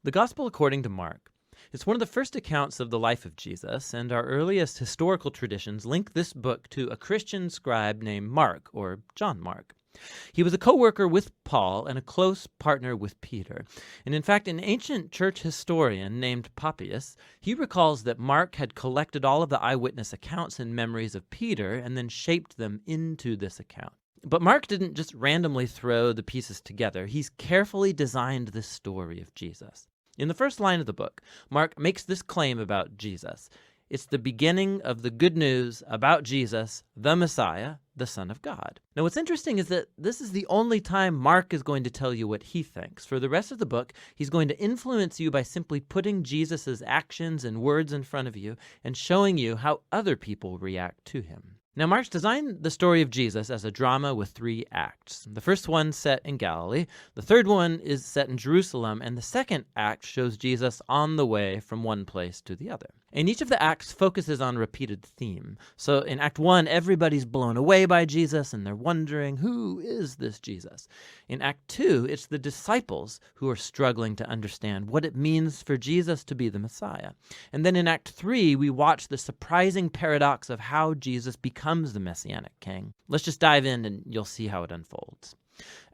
The Gospel according to Mark. It's one of the first accounts of the life of Jesus, and our earliest historical traditions link this book to a Christian scribe named Mark, or John Mark. He was a co-worker with Paul and a close partner with Peter. And in fact, an ancient church historian named Papias, he recalls that Mark had collected all of the eyewitness accounts and memories of Peter and then shaped them into this account. But Mark didn't just randomly throw the pieces together. He's carefully designed this story of Jesus. In the first line of the book, Mark makes this claim about Jesus. It's the beginning of the good news about Jesus, the Messiah, the Son of God. Now, what's interesting is that this is the only time Mark is going to tell you what he thinks. For the rest of the book, he's going to influence you by simply putting Jesus' actions and words in front of you and showing you how other people react to him. Now, Mark's designed the story of Jesus as a drama with 3 acts. The first one set in Galilee, the third one is set in Jerusalem, and the second act shows Jesus on the way from one place to the other. And each of the acts focuses on a repeated theme. So in Act 1, everybody's blown away by Jesus, and they're wondering, who is this Jesus? In Act 2, it's the disciples who are struggling to understand what it means for Jesus to be the Messiah. And then in Act 3, we watch the surprising paradox of how Jesus becomes the Messianic king. Let's just dive in and you'll see how it unfolds.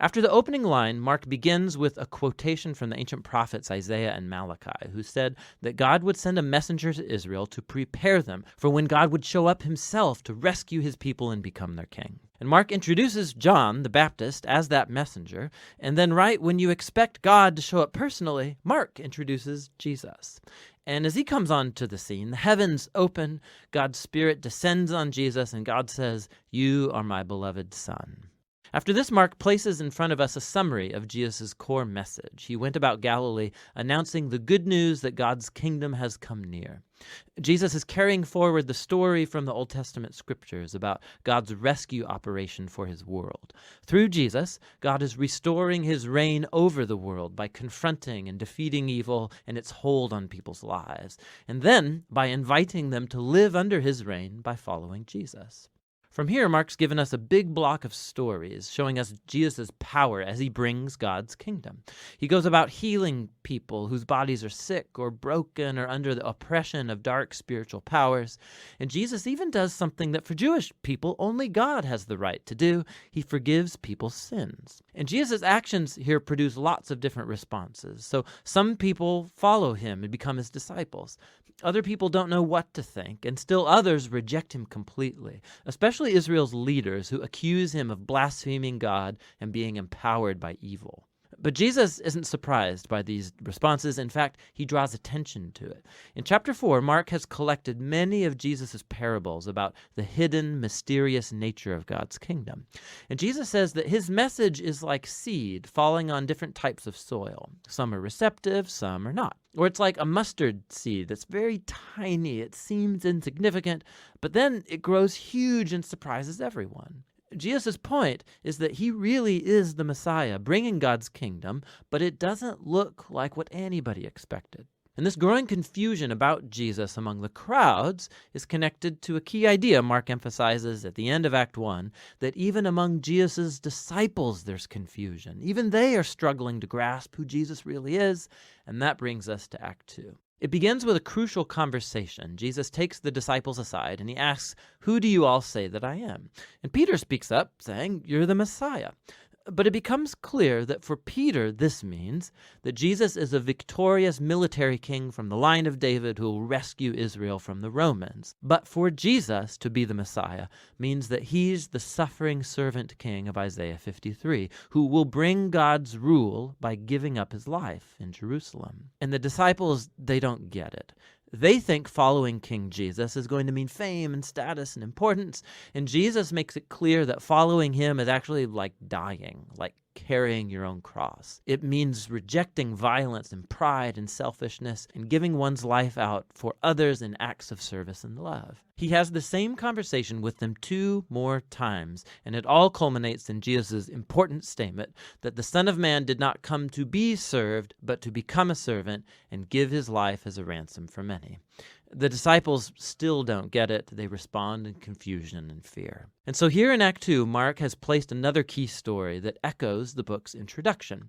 After the opening line, Mark begins with a quotation from the ancient prophets Isaiah and Malachi, who said that God would send a messenger to Israel to prepare them for when God would show up himself to rescue his people and become their king. And Mark introduces John the Baptist as that messenger, and then right when you expect God to show up personally, Mark introduces Jesus. And as he comes onto the scene, the heavens open, God's Spirit descends on Jesus, and God says, "You are my beloved Son." After this, Mark places in front of us a summary of Jesus' core message. He went about Galilee announcing the good news that God's kingdom has come near. Jesus is carrying forward the story from the Old Testament scriptures about God's rescue operation for his world. Through Jesus, God is restoring his reign over the world by confronting and defeating evil and its hold on people's lives, and then by inviting them to live under his reign by following Jesus. From here, Mark's given us a big block of stories showing us Jesus' power as he brings God's kingdom. He goes about healing people whose bodies are sick or broken or under the oppression of dark spiritual powers. And Jesus even does something that for Jewish people only God has the right to do. He forgives people's sins. And Jesus' actions here produce lots of different responses. So some people follow him and become his disciples. Other people don't know what to think, and still others reject him completely, especially Israel's leaders who accuse him of blaspheming God and being empowered by evil. But Jesus isn't surprised by these responses. In fact, he draws attention to it. In chapter 4, Mark has collected many of Jesus' parables about the hidden, mysterious nature of God's kingdom. And Jesus says that his message is like seed falling on different types of soil. Some are receptive, some are not. Or it's like a mustard seed that's very tiny. It seems insignificant, but then it grows huge and surprises everyone. Jesus' point is that he really is the Messiah, bringing God's kingdom, but it doesn't look like what anybody expected. And this growing confusion about Jesus among the crowds is connected to a key idea Mark emphasizes at the end of Act 1, that even among Jesus' disciples there's confusion. Even they are struggling to grasp who Jesus really is, and that brings us to Act 2. It begins with a crucial conversation. Jesus takes the disciples aside and he asks, "Who do you all say that I am?" And Peter speaks up saying, "You're the Messiah." But it becomes clear that for Peter, this means that Jesus is a victorious military king from the line of David who will rescue Israel from the Romans. But for Jesus to be the Messiah means that he's the suffering servant king of Isaiah 53, who will bring God's rule by giving up his life in Jerusalem. And the disciples, they don't get it. They think following King Jesus is going to mean fame and status and importance, and Jesus makes it clear that following him is actually like dying, like carrying your own cross. It means rejecting violence and pride and selfishness and giving one's life out for others in acts of service and love. He has the same conversation with them 2 more times, and it all culminates in Jesus' important statement that the Son of Man did not come to be served, but to become a servant and give his life as a ransom for many. The disciples still don't get it. They respond in confusion and fear. And so here in Act 2, Mark has placed another key story that echoes the book's introduction.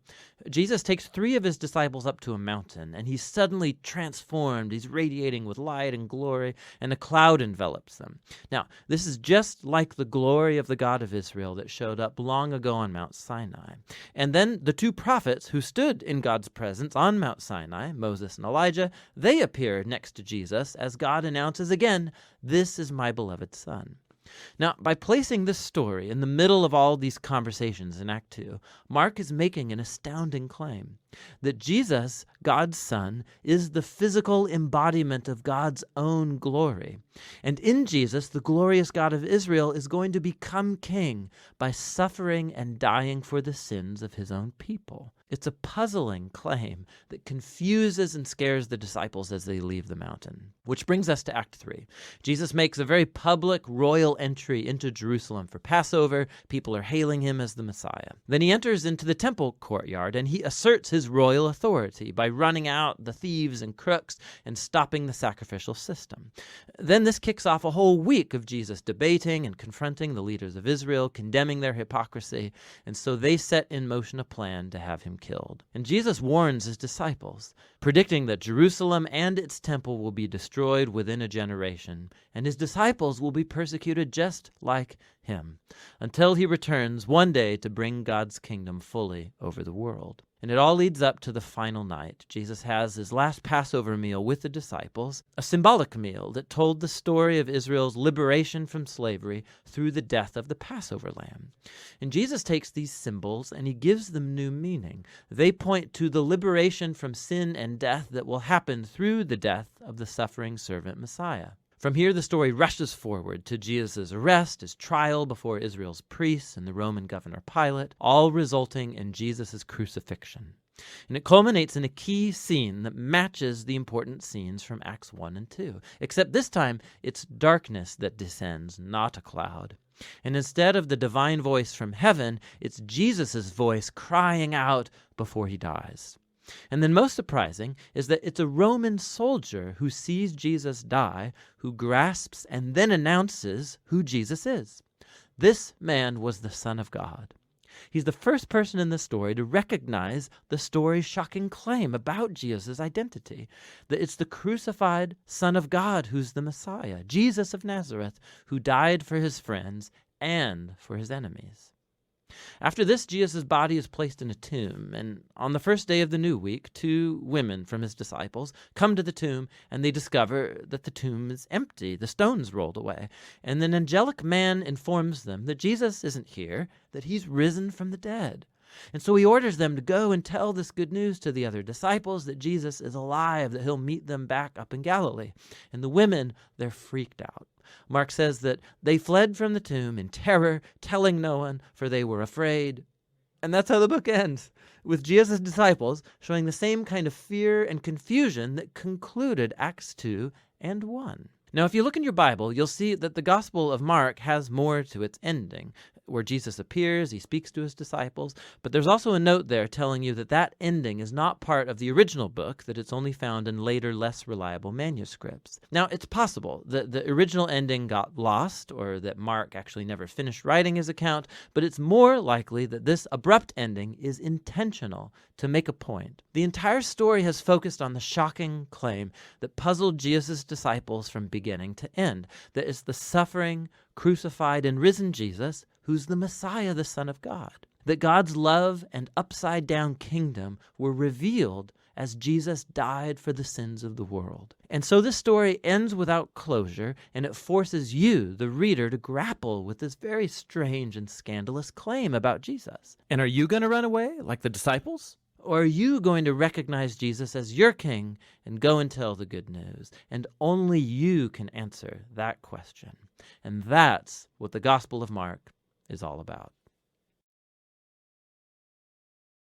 Jesus takes 3 of his disciples up to a mountain, and he's suddenly transformed. He's radiating with light and glory, and a cloud envelops them. Now, this is just like the glory of the God of Israel that showed up long ago on Mount Sinai. And then the 2 prophets who stood in God's presence on Mount Sinai, Moses and Elijah, they appear next to Jesus as God announces again, "This is my beloved Son." Now, by placing this story in the middle of all these conversations in Act 2, Mark is making an astounding claim that Jesus, God's Son, is the physical embodiment of God's own glory. And in Jesus, the glorious God of Israel is going to become king by suffering and dying for the sins of his own people. It's a puzzling claim that confuses and scares the disciples as they leave the mountain. Which brings us to Act 3. Jesus makes a very public royal entry into Jerusalem for Passover. People are hailing him as the Messiah. Then he enters into the temple courtyard and he asserts his royal authority by running out the thieves and crooks and stopping the sacrificial system. Then this kicks off a whole week of Jesus debating and confronting the leaders of Israel, condemning their hypocrisy, and so they set in motion a plan to have him killed. And Jesus warns his disciples, predicting that Jerusalem and its temple will be destroyed within a generation, and his disciples will be persecuted just like him, until he returns one day to bring God's kingdom fully over the world. And it all leads up to the final night. Jesus has his last Passover meal with the disciples, a symbolic meal that told the story of Israel's liberation from slavery through the death of the Passover lamb. And Jesus takes these symbols and he gives them new meaning. They point to the liberation from sin and death that will happen through the death of the suffering servant Messiah. From here, the story rushes forward to Jesus' arrest, his trial before Israel's priests and the Roman governor Pilate, all resulting in Jesus' crucifixion. And it culminates in a key scene that matches the important scenes from Acts 1 and 2, except this time it's darkness that descends, not a cloud. And instead of the divine voice from heaven, it's Jesus' voice crying out before he dies. And then most surprising is that it's a Roman soldier who sees Jesus die, who grasps and then announces who Jesus is. This man was the Son of God. He's the first person in the story to recognize the story's shocking claim about Jesus' identity, that it's the crucified Son of God who's the Messiah, Jesus of Nazareth, who died for his friends and for his enemies. After this, Jesus' body is placed in a tomb, and on the first day of the new week, 2 women from his disciples come to the tomb, and they discover that the tomb is empty, the stone's rolled away, and an angelic man informs them that Jesus isn't here, that he's risen from the dead. And so he orders them to go and tell this good news to the other disciples, that Jesus is alive, that he'll meet them back up in Galilee. And the women, they're freaked out. Mark says that they fled from the tomb in terror, telling no one, for they were afraid. And that's how the book ends, with Jesus' disciples showing the same kind of fear and confusion that concluded Acts 2 and 1. Now, if you look in your Bible, you'll see that the Gospel of Mark has more to its ending, where Jesus appears, he speaks to his disciples, but there's also a note there telling you that that ending is not part of the original book, that it's only found in later, less reliable manuscripts. Now, it's possible that the original ending got lost, or that Mark actually never finished writing his account, but it's more likely that this abrupt ending is intentional to make a point. The entire story has focused on the shocking claim that puzzled Jesus' disciples from beginning to end, that it's the suffering, crucified, and risen Jesus who's the Messiah, the Son of God. That God's love and upside-down kingdom were revealed as Jesus died for the sins of the world. And so this story ends without closure, and it forces you, the reader, to grapple with this very strange and scandalous claim about Jesus. And are you going to run away like the disciples? Or are you going to recognize Jesus as your king and go and tell the good news? And only you can answer that question. And that's what the Gospel of Mark is all about.